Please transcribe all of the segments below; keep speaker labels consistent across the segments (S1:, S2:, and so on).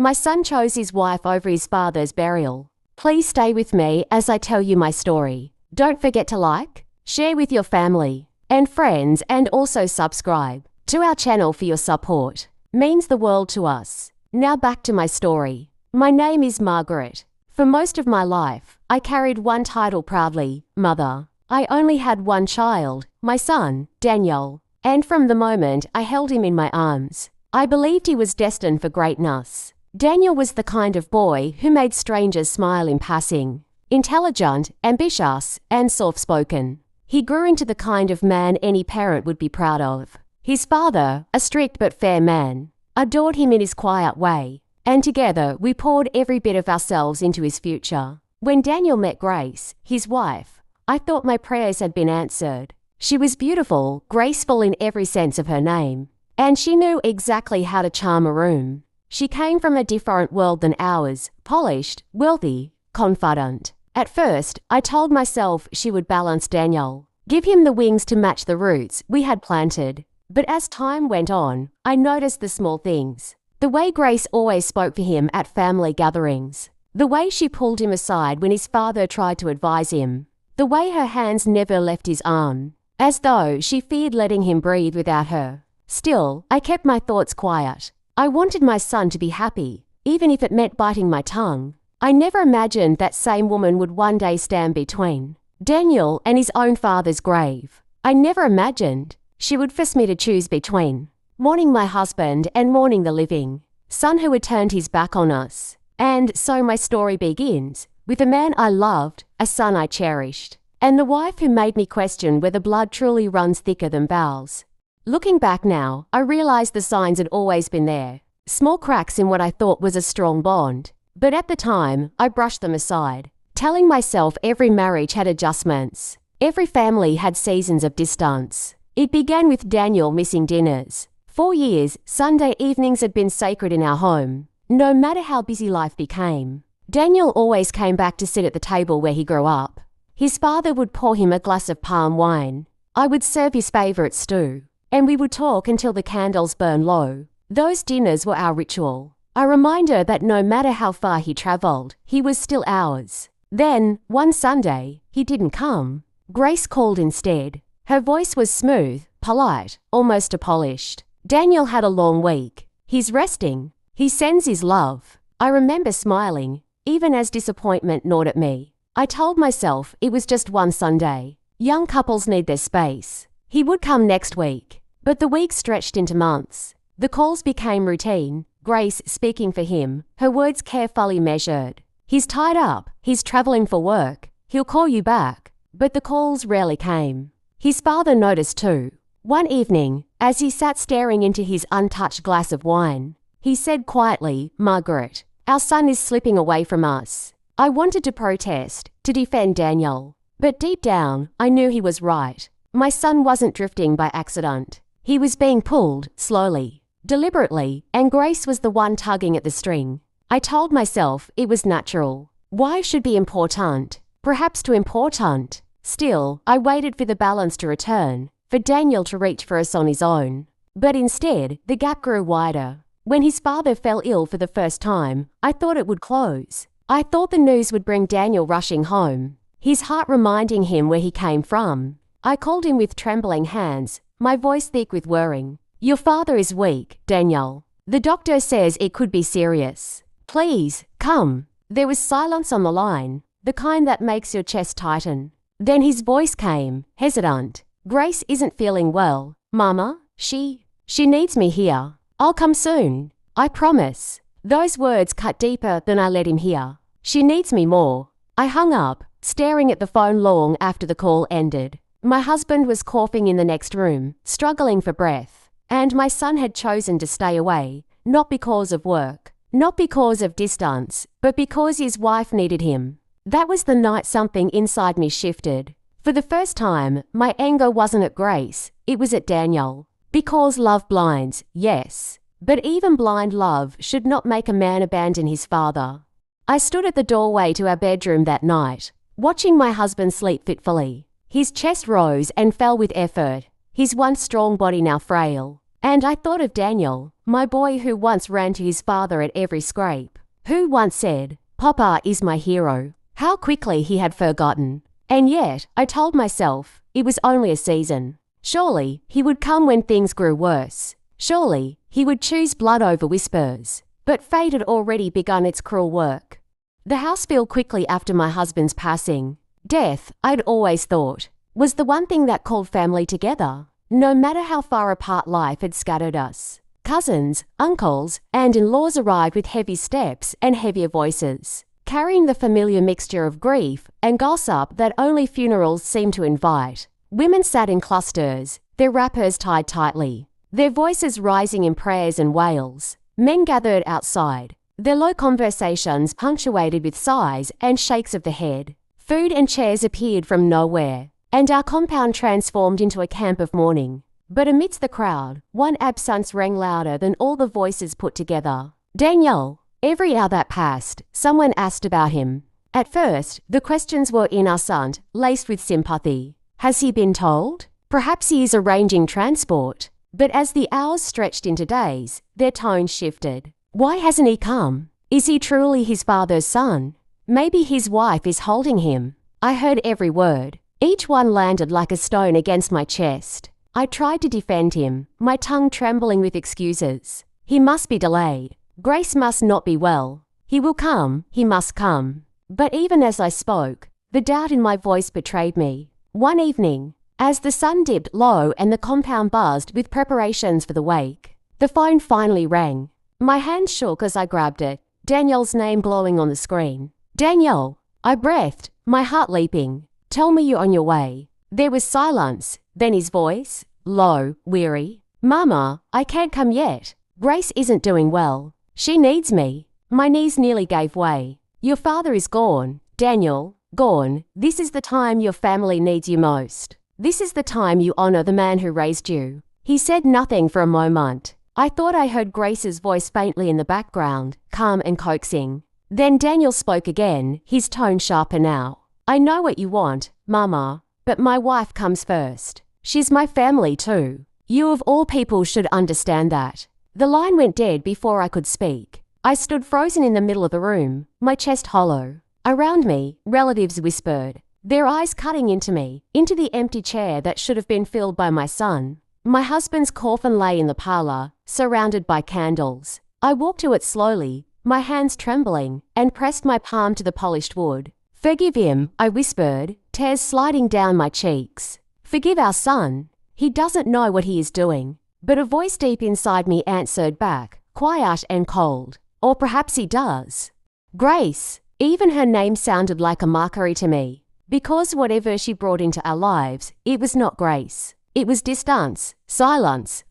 S1: My son chose his wife over his father's burial. Please stay with me as I tell you my story. Don't forget to like, share with your family and friends, and also subscribe to our channel for your support. Means the world to us. Now back to my story. My name is Margaret. For most of my life, I carried one title proudly, mother. I only had one child, my son, Daniel, and from the moment I held him in my arms, I believed he was destined for greatness. Daniel was the kind of boy who made strangers smile in passing. Intelligent, ambitious, and soft-spoken. He grew into the kind of man any parent would be proud of. His father, a strict but fair man, adored him in his quiet way, and together we poured every bit of ourselves into his future. When Daniel met Grace, his wife, I thought my prayers had been answered. She was beautiful, graceful in every sense of her name, and she knew exactly how to charm a room. She came from a different world than ours, polished, wealthy, confident. At first, I told myself she would balance Daniel, give him the wings to match the roots we had planted. But as time went on, I noticed the small things. The way Grace always spoke for him at family gatherings. The way she pulled him aside when his father tried to advise him. The way her hands never left his arm, as though she feared letting him breathe without her. Still, I kept my thoughts quiet. I wanted my son to be happy, even if it meant biting my tongue. I never imagined that same woman would one day stand between Daniel and his own father's grave. I never imagined she would force me to choose between mourning my husband and mourning the living son who had turned his back on us. And so my story begins with a man I loved, a son I cherished, and the wife who made me question whether blood truly runs thicker than bowels. Looking back now, I realized the signs had always been there. Small cracks in what I thought was a strong bond. But at the time, I brushed them aside, telling myself every marriage had adjustments. Every family had seasons of distance. It began with Daniel missing dinners. 4 years, Sunday evenings had been sacred in our home, no matter how busy life became. Daniel always came back to sit at the table where he grew up. His father would pour him a glass of palm wine. I would serve his favorite stew, and we would talk until the candles burned low. Those dinners were our ritual, a reminder that no matter how far he traveled, he was still ours. Then, one Sunday, he didn't come. Grace called instead. Her voice was smooth, polite, almost polished. Daniel had a long week. He's resting. He sends his love. I remember smiling, even as disappointment gnawed at me. I told myself it was just one Sunday. Young couples need their space. He would come next week. But the weeks stretched into months. The calls became routine, Grace speaking for him, her words carefully measured. He's tied up, he's traveling for work, he'll call you back. But the calls rarely came. His father noticed too. One evening, as he sat staring into his untouched glass of wine, he said quietly, "Margaret, our son is slipping away from us." I wanted to protest, to defend Daniel. But deep down, I knew he was right. My son wasn't drifting by accident. He was being pulled, slowly, deliberately, and Grace was the one tugging at the string. I told myself it was natural. Why should be important? Perhaps too important. Still, I waited for the balance to return, for Daniel to reach for us on his own. But instead, the gap grew wider. When his father fell ill for the first time, I thought it would close. I thought the news would bring Daniel rushing home, his heart reminding him where he came from. I called him with trembling hands, my voice thick with worrying. "Your father is weak, Daniel. The doctor says it could be serious. Please, come." There was silence on the line, the kind that makes your chest tighten. Then his voice came, hesitant. "Grace isn't feeling well, Mama. She needs me here. I'll come soon. I promise." Those words cut deeper than I let him hear. She needs me more. I hung up, staring at the phone long after the call ended. My husband was coughing in the next room, struggling for breath. And my son had chosen to stay away, not because of work, not because of distance, but because his wife needed him. That was the night something inside me shifted. For the first time, my anger wasn't at Grace, it was at Daniel. Because love blinds, yes. But even blind love should not make a man abandon his father. I stood at the doorway to our bedroom that night, watching my husband sleep fitfully. His chest rose and fell with effort, his once strong body now frail. And I thought of Daniel, my boy who once ran to his father at every scrape, who once said, "Papa is my hero." How quickly he had forgotten. And yet, I told myself, it was only a season. Surely, he would come when things grew worse. Surely, he would choose blood over whispers. But fate had already begun its cruel work. The house filled quickly after my husband's passing. Death, I'd always thought, was the one thing that called family together, no matter how far apart life had scattered us. Cousins, uncles, and in-laws arrived with heavy steps and heavier voices, carrying the familiar mixture of grief and gossip that only funerals seem to invite. Women sat in clusters, their wrappers tied tightly, their voices rising in prayers and wails. Men gathered outside, their low conversations punctuated with sighs and shakes of the head. Food and chairs appeared from nowhere, and our compound transformed into a camp of mourning. But amidst the crowd, one absence rang louder than all the voices put together. "Daniel." Every hour that passed, someone asked about him. At first, the questions were innocent, laced with sympathy. Has he been told? Perhaps he is arranging transport. But as the hours stretched into days, their tone shifted. Why hasn't he come? Is he truly his father's son? Maybe his wife is holding him. I heard every word. Each one landed like a stone against my chest. I tried to defend him, my tongue trembling with excuses. He must be delayed. Grace must not be well. He will come, he must come. But even as I spoke, the doubt in my voice betrayed me. One evening, as the sun dipped low and the compound buzzed with preparations for the wake, the phone finally rang. My hand shook as I grabbed it, Daniel's name glowing on the screen. "Daniel!" I breathed, my heart leaping. "Tell me you're on your way." There was silence, then his voice, low, weary. "Mama, I can't come yet. Grace isn't doing well. She needs me." My knees nearly gave way. "Your father is gone, Daniel, gone. This is the time your family needs you most. This is the time you honor the man who raised you." He said nothing for a moment. I thought I heard Grace's voice faintly in the background, calm and coaxing. Then Daniel spoke again, his tone sharper now. "I know what you want, Mama, but my wife comes first. She's my family too. You of all people should understand that." The line went dead before I could speak. I stood frozen in the middle of the room, my chest hollow. Around me, relatives whispered, their eyes cutting into me, into the empty chair that should have been filled by my son. My husband's coffin lay in the parlor, surrounded by candles. I walked to it slowly, my hands trembling, and pressed my palm to the polished wood. "Forgive him," I whispered, tears sliding down my cheeks. "Forgive our son. He doesn't know what he is doing." But a voice deep inside me answered back, quiet and cold. "Or perhaps he does." Grace. Even her name sounded like a mockery to me. Because whatever she brought into our lives, it was not Grace. It was distance, silence,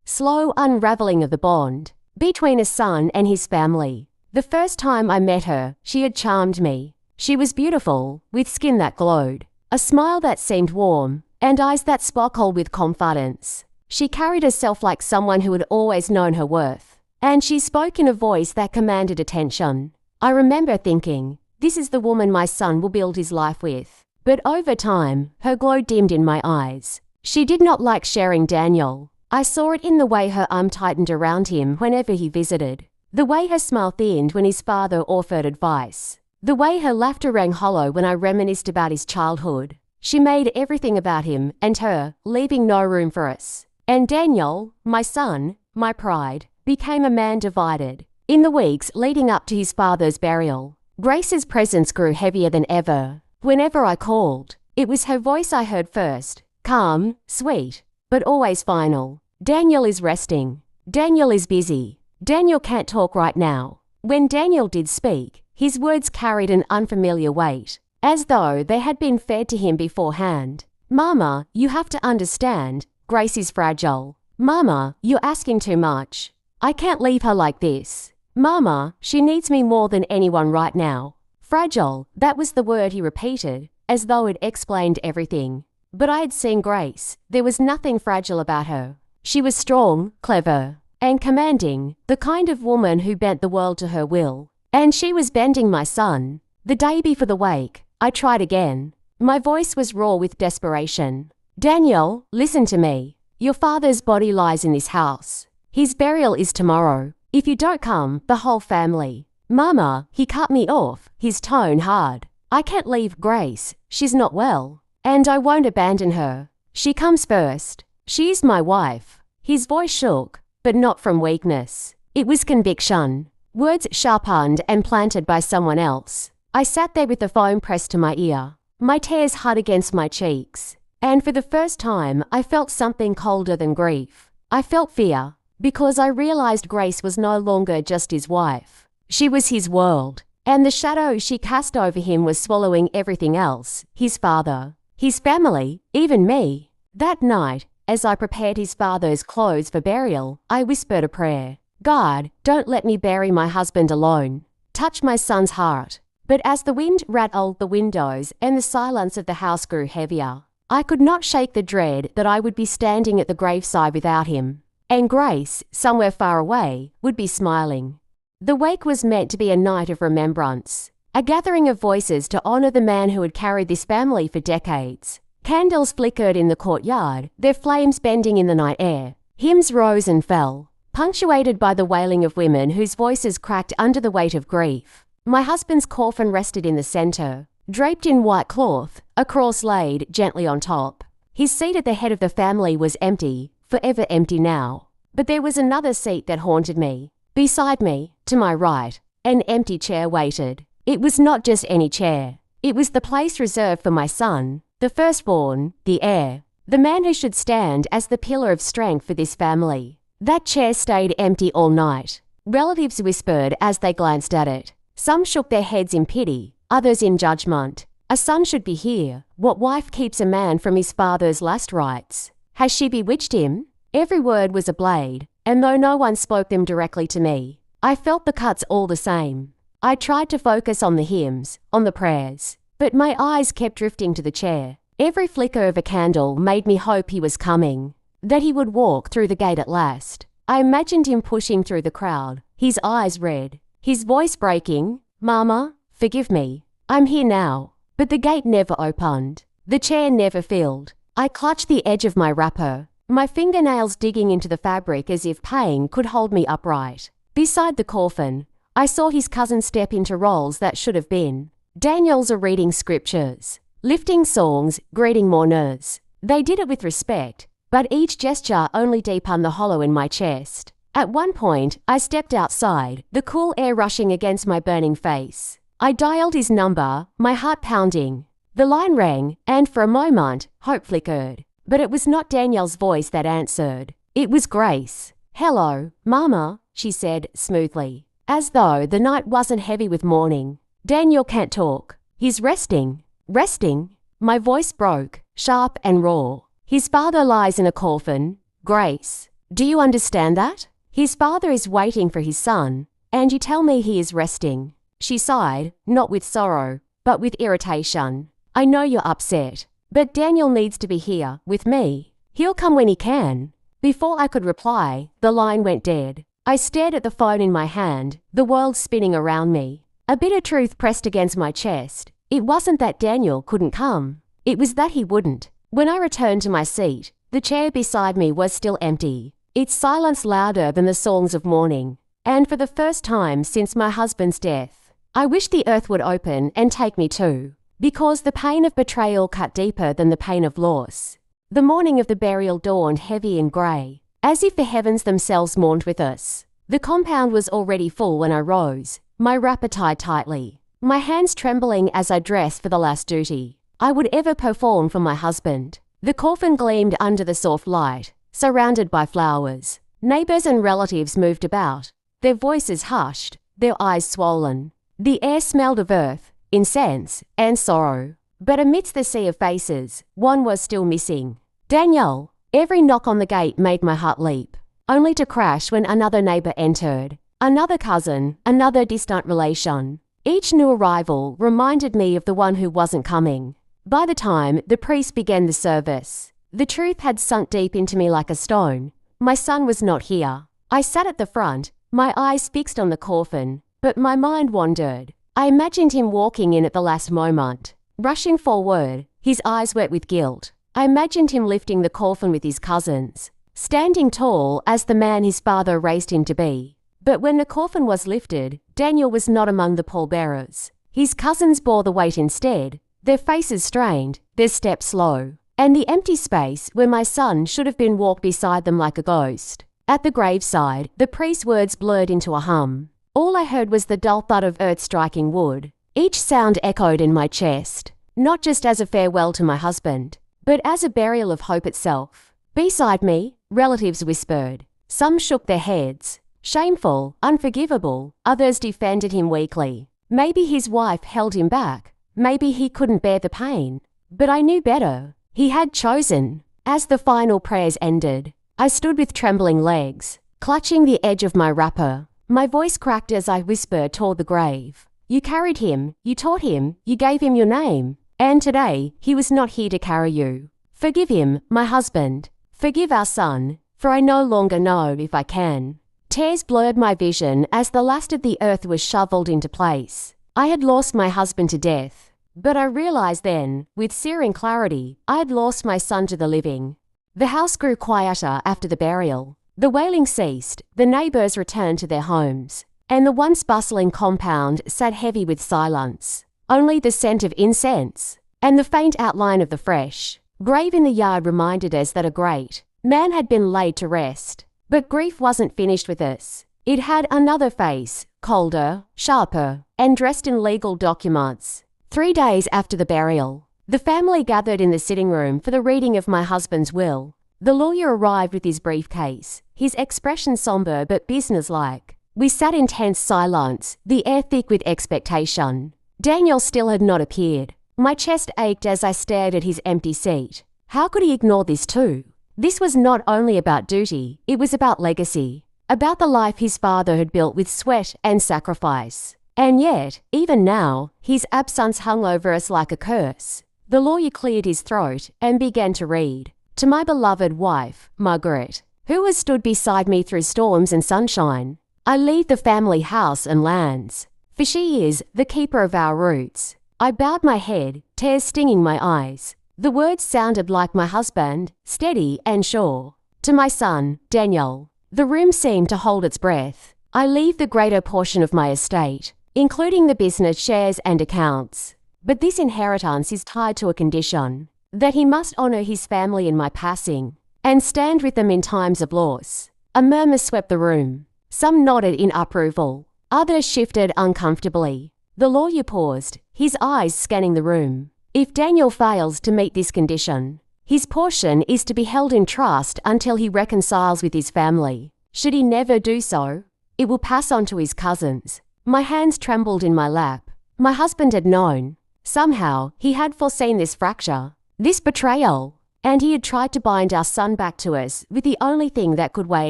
S1: slow unraveling of the bond between a son and his family. The first time I met her, she had charmed me. She was beautiful, with skin that glowed, a smile that seemed warm, and eyes that sparkled with confidence. She carried herself like someone who had always known her worth, and she spoke in a voice that commanded attention. I remember thinking, this is the woman my son will build his life with. But over time, her glow dimmed in my eyes. She did not like sharing Daniel. I saw it in the way her arm tightened around him whenever he visited, the way her smile thinned when his father offered advice, the way her laughter rang hollow when I reminisced about his childhood. She made everything about him and her, leaving no room for us. And Daniel, my son, my pride, became a man divided. In the weeks leading up to his father's burial, Grace's presence grew heavier than ever. Whenever I called, it was her voice I heard first, calm, sweet, but always final. "Daniel is resting. Daniel is busy. Daniel can't talk right now." When Daniel did speak, his words carried an unfamiliar weight, as though they had been fed to him beforehand. "Mama, you have to understand, Grace is fragile. Mama, you're asking too much. I can't leave her like this. Mama, she needs me more than anyone right now." Fragile, that was the word he repeated, as though it explained everything. But I had seen Grace. There was nothing fragile about her. She was strong, clever, and commanding, the kind of woman who bent the world to her will. And she was bending my son. The day before the wake, I tried again. My voice was raw with desperation. "Daniel, listen to me. Your father's body lies in this house. His burial is tomorrow. If you don't come, the whole family. Mama, he cut me off, his tone hard. I can't leave Grace. She's not well. And I won't abandon her. She comes first. She's my wife. His voice shook, but not from weakness. It was conviction. Words sharpened and planted by someone else. I sat there with the phone pressed to my ear. My tears hard against my cheeks. And for the first time, I felt something colder than grief. I felt fear, because I realized Grace was no longer just his wife. She was his world, and the shadow she cast over him was swallowing everything else, his father, his family, even me. That night, as I prepared his father's clothes for burial, I whispered a prayer. God, don't let me bury my husband alone. Touch my son's heart. But as the wind rattled the windows and the silence of the house grew heavier, I could not shake the dread that I would be standing at the graveside without him. And Grace, somewhere far away, would be smiling. The wake was meant to be a night of remembrance, a gathering of voices to honour the man who had carried this family for decades. Candles flickered in the courtyard, their flames bending in the night air. Hymns rose and fell, punctuated by the wailing of women whose voices cracked under the weight of grief. My husband's coffin rested in the centre, draped in white cloth, a cross laid gently on top. His seat at the head of the family was empty, forever empty now. But there was another seat that haunted me. Beside me, to my right, an empty chair waited. It was not just any chair. It was the place reserved for my son, the firstborn, the heir, the man who should stand as the pillar of strength for this family. That chair stayed empty all night. Relatives whispered as they glanced at it. Some shook their heads in pity, others in judgment. A son should be here. What wife keeps a man from his father's last rites? Has she bewitched him? Every word was a blade, and though no one spoke them directly to me, I felt the cuts all the same. I tried to focus on the hymns, on the prayers, but my eyes kept drifting to the chair. Every flicker of a candle made me hope he was coming, that he would walk through the gate at last. I imagined him pushing through the crowd, his eyes red, his voice breaking, "Mama, forgive me. I'm here now." But the gate never opened. The chair never filled. I clutched the edge of my wrapper, my fingernails digging into the fabric as if pain could hold me upright. Beside the coffin, I saw his cousin step into roles that should have been. Daniels are reading scriptures, lifting songs, greeting mourners. They did it with respect, but each gesture only deepened the hollow in my chest. At one point, I stepped outside, the cool air rushing against my burning face. I dialed his number, my heart pounding. The line rang, and for a moment, hope flickered. But it was not Danielle's voice that answered. It was Grace. "Hello, Mama," she said smoothly, as though the night wasn't heavy with mourning. "Daniel can't talk. He's resting." "Resting?" My voice broke, sharp and raw. "His father lies in a coffin. Grace, do you understand that? His father is waiting for his son, and you tell me he is resting." She sighed, not with sorrow, but with irritation. "I know you're upset, but Daniel needs to be here, with me. He'll come when he can." Before I could reply, the line went dead. I stared at the phone in my hand, the world spinning around me. A bitter truth pressed against my chest. It wasn't that Daniel couldn't come. It was that he wouldn't. When I returned to my seat, the chair beside me was still empty, its silence louder than the songs of mourning. And for the first time since my husband's death, I wished the earth would open and take me too, because the pain of betrayal cut deeper than the pain of loss. The morning of the burial dawned heavy and grey, as if the heavens themselves mourned with us. The compound was already full when I rose, my wrapper tied tightly, my hands trembling as I dressed for the last duty I would ever perform for my husband. The coffin gleamed under the soft light, surrounded by flowers. Neighbours and relatives moved about, their voices hushed, their eyes swollen. The air smelled of earth, incense, and sorrow. But amidst the sea of faces, one was still missing. Danielle. Every knock on the gate made my heart leap, only to crash when another neighbour entered. Another cousin, another distant relation. Each new arrival reminded me of the one who wasn't coming. By the time the priest began the service, the truth had sunk deep into me like a stone. My son was not here. I sat at the front, my eyes fixed on the coffin, but my mind wandered. I imagined him walking in at the last moment, rushing forward, his eyes wet with guilt. I imagined him lifting the coffin with his cousins, standing tall as the man his father raised him to be. But when the coffin was lifted, Daniel was not among the pallbearers. His cousins bore the weight instead, their faces strained, their steps slow, and the empty space where my son should have been walked beside them like a ghost. At the graveside, the priest's words blurred into a hum. All I heard was the dull thud of earth striking wood. Each sound echoed in my chest, not just as a farewell to my husband, but as a burial of hope itself. Beside me, relatives whispered. Some shook their heads. Shameful, unforgivable, others defended him weakly. Maybe his wife held him back. Maybe he couldn't bear the pain. But I knew better. He had chosen. As the final prayers ended, I stood with trembling legs, clutching the edge of my wrapper. My voice cracked as I whispered toward the grave. You carried him, you taught him, you gave him your name. And today, he was not here to carry you. Forgive him, my husband. Forgive our son, for I no longer know if I can. Tears blurred my vision as the last of the earth was shoveled into place. I had lost my husband to death, but I realized then, with searing clarity, I had lost my son to the living. The house grew quieter after the burial. The wailing ceased, the neighbours returned to their homes, and the once bustling compound sat heavy with silence. Only the scent of incense and the faint outline of the fresh grave in the yard reminded us that a great man had been laid to rest. But grief wasn't finished with us. It had another face, colder, sharper, and dressed in legal documents. 3 days after the burial, the family gathered in the sitting room for the reading of my husband's will. The lawyer arrived with his briefcase, his expression somber but businesslike. We sat in tense silence, the air thick with expectation. Daniel still had not appeared. My chest ached as I stared at his empty seat. How could he ignore this too? This was not only about duty, it was about legacy, about the life his father had built with sweat and sacrifice. And yet, even now, his absence hung over us like a curse. The lawyer cleared his throat and began to read. To my beloved wife, Margaret, who has stood beside me through storms and sunshine, I leave the family house and lands, for she is the keeper of our roots. I bowed my head, tears stinging my eyes. The words sounded like my husband, steady and sure. To my son, Daniel, the room seemed to hold its breath. I leave the greater portion of my estate, including the business shares and accounts. But this inheritance is tied to a condition, that he must honour his family in my passing, and stand with them in times of loss. A murmur swept the room. Some nodded in approval. Others shifted uncomfortably. The lawyer paused, his eyes scanning the room. If Daniel fails to meet this condition, his portion is to be held in trust until he reconciles with his family. Should he never do so, it will pass on to his cousins. My hands trembled in my lap. My husband had known. Somehow, he had foreseen this fracture, this betrayal, and he had tried to bind our son back to us with the only thing that could weigh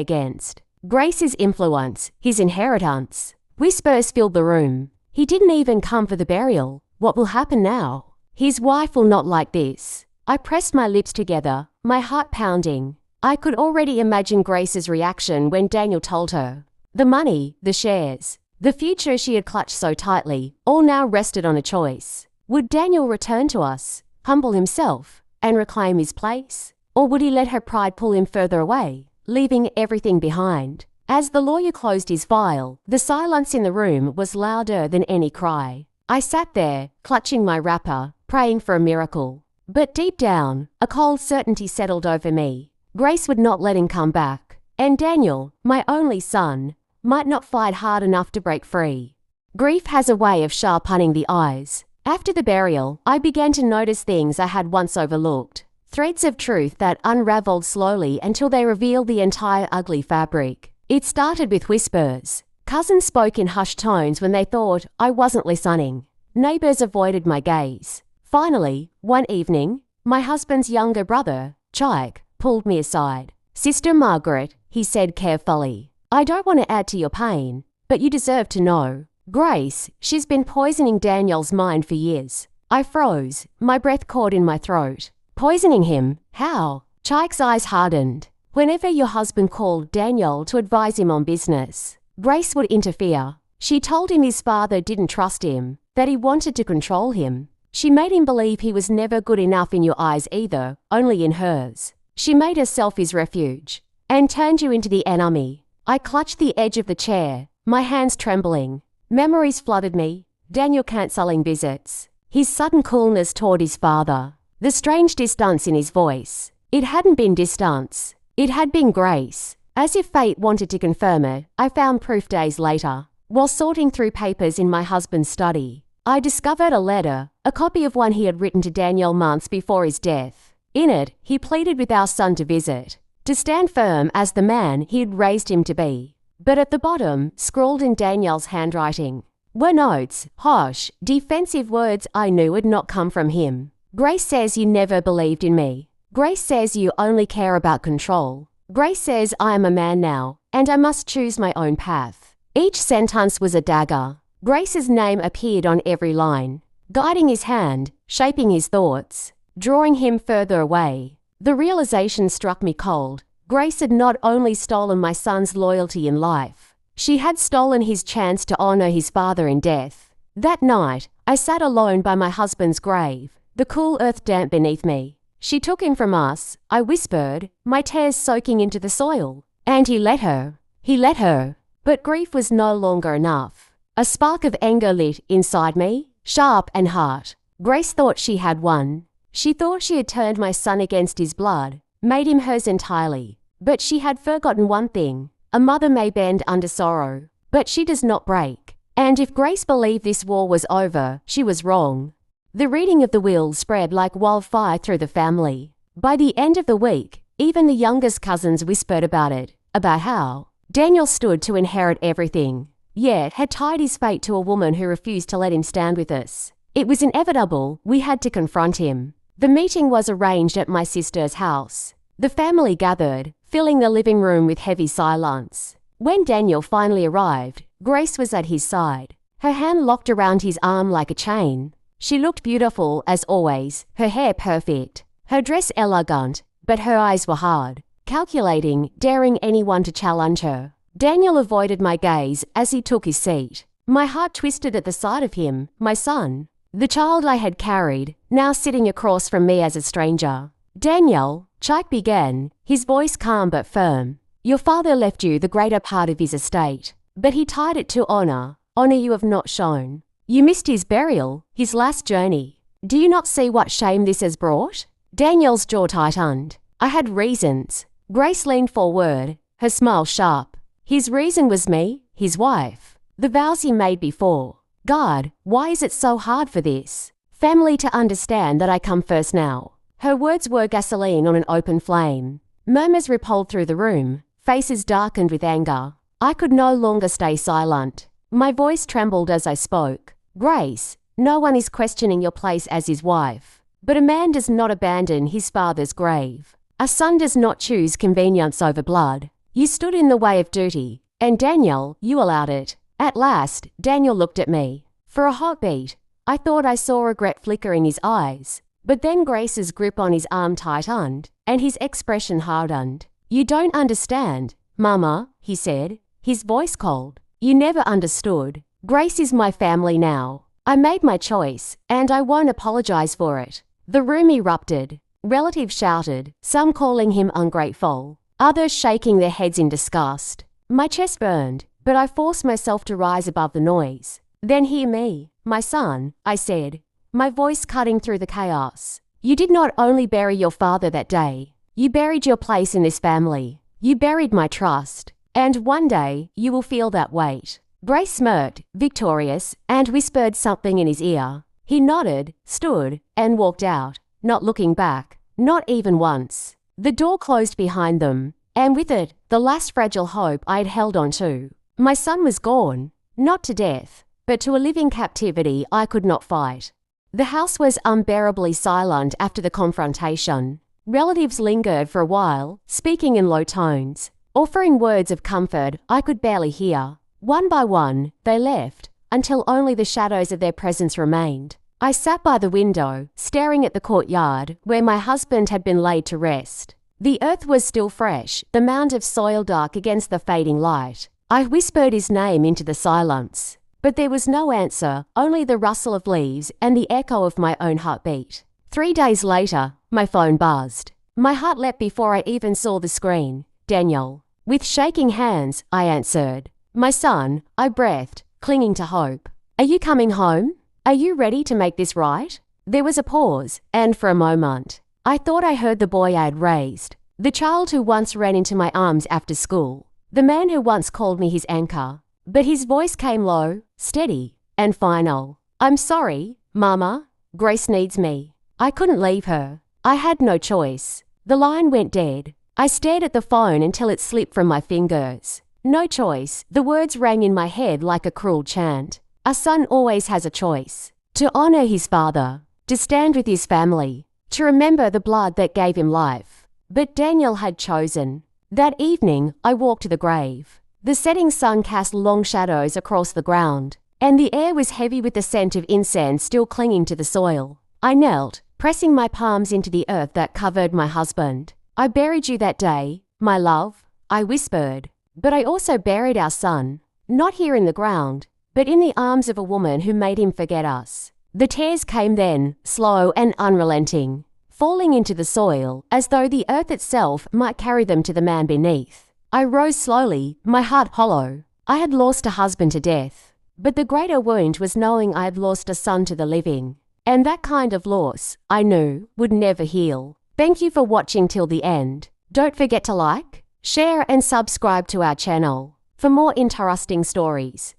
S1: against. Grace's influence, his inheritance. Whispers filled the room. He didn't even come for the burial. What will happen now? His wife will not like this. I pressed my lips together, my heart pounding. I could already imagine Grace's reaction when Daniel told her. The money, the shares, the future she had clutched so tightly, all now rested on a choice. Would Daniel return to us, humble himself, and reclaim his place? Or would he let her pride pull him further away, leaving everything behind? As the lawyer closed his file, the silence in the room was louder than any cry. I sat there, clutching my wrapper, praying for a miracle. But deep down, a cold certainty settled over me. Grace would not let him come back. And Daniel, my only son, might not fight hard enough to break free. Grief has a way of sharpening the eyes. After the burial, I began to notice things I had once overlooked. Threads of truth that unraveled slowly until they revealed the entire ugly fabric. It started with whispers. Cousins spoke in hushed tones when they thought I wasn't listening. Neighbours avoided my gaze. Finally, one evening, my husband's younger brother, Chike, pulled me aside. Sister Margaret, he said carefully, I don't want to add to your pain, but you deserve to know. Grace, she's been poisoning Daniel's mind for years. I froze, my breath caught in my throat. Poisoning him? How? Chike's eyes hardened. Whenever your husband called Daniel to advise him on business, Grace would interfere. She told him his father didn't trust him, that he wanted to control him. She made him believe he was never good enough in your eyes either, only in hers. She made herself his refuge and turned you into the enemy. I clutched the edge of the chair, my hands trembling. Memories flooded me. Daniel cancelling visits. His sudden coolness toward his father. The strange distance in his voice. It hadn't been distance. It had been grace. As if fate wanted to confirm it, I found proof days later. While sorting through papers in my husband's study, I discovered a letter, a copy of one he had written to Daniel months before his death. In it, he pleaded with our son to visit, to stand firm as the man he had raised him to be. But at the bottom, scrawled in Daniel's handwriting, were notes, harsh, defensive words I knew had not come from him. Grace says you never believed in me. Grace says you only care about control. Grace says I am a man now, and I must choose my own path. Each sentence was a dagger. Grace's name appeared on every line, guiding his hand, shaping his thoughts, drawing him further away. The realization struck me cold. Grace had not only stolen my son's loyalty in life, she had stolen his chance to honor his father in death. That night, I sat alone by my husband's grave, the cool earth damp beneath me. She took him from us, I whispered, my tears soaking into the soil. And he let her. He let her. But grief was no longer enough. A spark of anger lit inside me, sharp and hot. Grace thought she had won. She thought she had turned my son against his blood, made him hers entirely. But she had forgotten one thing. A mother may bend under sorrow, but she does not break. And if Grace believed this war was over, she was wrong. The reading of the will spread like wildfire through the family. By the end of the week, even the youngest cousins whispered about it, about how Daniel stood to inherit everything, yet had tied his fate to a woman who refused to let him stand with us. It was inevitable, we had to confront him. The meeting was arranged at my sister's house. The family gathered, filling the living room with heavy silence. When Daniel finally arrived, Grace was at his side, her hand locked around his arm like a chain. She looked beautiful as always, her hair perfect, her dress elegant, but her eyes were hard, calculating, daring anyone to challenge her. Daniel avoided my gaze as he took his seat. My heart twisted at the sight of him, my son, the child I had carried, now sitting across from me as a stranger. Daniel, Chike began, his voice calm but firm. Your father left you the greater part of his estate, but he tied it to honor you have not shown. You missed his burial, his last journey. Do you not see what shame this has brought? Daniel's jaw tightened. I had reasons. Grace leaned forward, her smile sharp. His reason was me, his wife. The vows he made before. God, why is it so hard for this family to understand that I come first now? Her words were gasoline on an open flame. Murmurs rippled through the room, faces darkened with anger. I could no longer stay silent. My voice trembled as I spoke. Grace, no one is questioning your place as his wife. But a man does not abandon his father's grave. A son does not choose convenience over blood. You stood in the way of duty, and Daniel, you allowed it. At last, Daniel looked at me. For a hot beat, I thought I saw regret flicker in his eyes. But then Grace's grip on his arm tightened, and his expression hardened. You don't understand, Mama, he said, his voice cold. You never understood. Grace is my family now. I made my choice, and I won't apologize for it. The room erupted. Relatives shouted, some calling him ungrateful, others shaking their heads in disgust. My chest burned, but I forced myself to rise above the noise. Then hear me, my son, I said, my voice cutting through the chaos. You did not only bury your father that day, you buried your place in this family. You buried my trust, and one day you will feel that weight. Grace smirked, victorious, and whispered something in his ear. He nodded, stood, and walked out, not looking back, not even once. The door closed behind them, and with it, the last fragile hope I had held on to. My son was gone, not to death, but to a living captivity I could not fight. The house was unbearably silent after the confrontation. Relatives lingered for a while, speaking in low tones, offering words of comfort I could barely hear. One by one, they left, until only the shadows of their presence remained. I sat by the window, staring at the courtyard, where my husband had been laid to rest. The earth was still fresh, the mound of soil dark against the fading light. I whispered his name into the silence. But there was no answer, only the rustle of leaves and the echo of my own heartbeat. 3 days later, my phone buzzed. My heart leapt before I even saw the screen. Daniel. With shaking hands, I answered. My son, I breathed, clinging to hope. Are you coming home? Are you ready to make this right? There was a pause, and for a moment, I thought I heard the boy I had raised, the child who once ran into my arms after school, the man who once called me his anchor. But his voice came low, steady, and final. I'm sorry, Mama. Grace needs me. I couldn't leave her. I had no choice. The line went dead. I stared at the phone until it slipped from my fingers. No choice. The words rang in my head like a cruel chant. A son always has a choice. To honor his father. To stand with his family. To remember the blood that gave him life. But Daniel had chosen. That evening, I walked to the grave. The setting sun cast long shadows across the ground, and the air was heavy with the scent of incense still clinging to the soil. I knelt, pressing my palms into the earth that covered my husband. I buried you that day, my love, I whispered. But I also buried our son, not here in the ground, but in the arms of a woman who made him forget us. The tears came then, slow and unrelenting, falling into the soil as though the earth itself might carry them to the man beneath. I rose slowly, my heart hollow. I had lost a husband to death, but the greater wound was knowing I had lost a son to the living. And that kind of loss, I knew, would never heal. Thank you for watching till the end. Don't forget to like, share and subscribe to our channel for more interesting stories.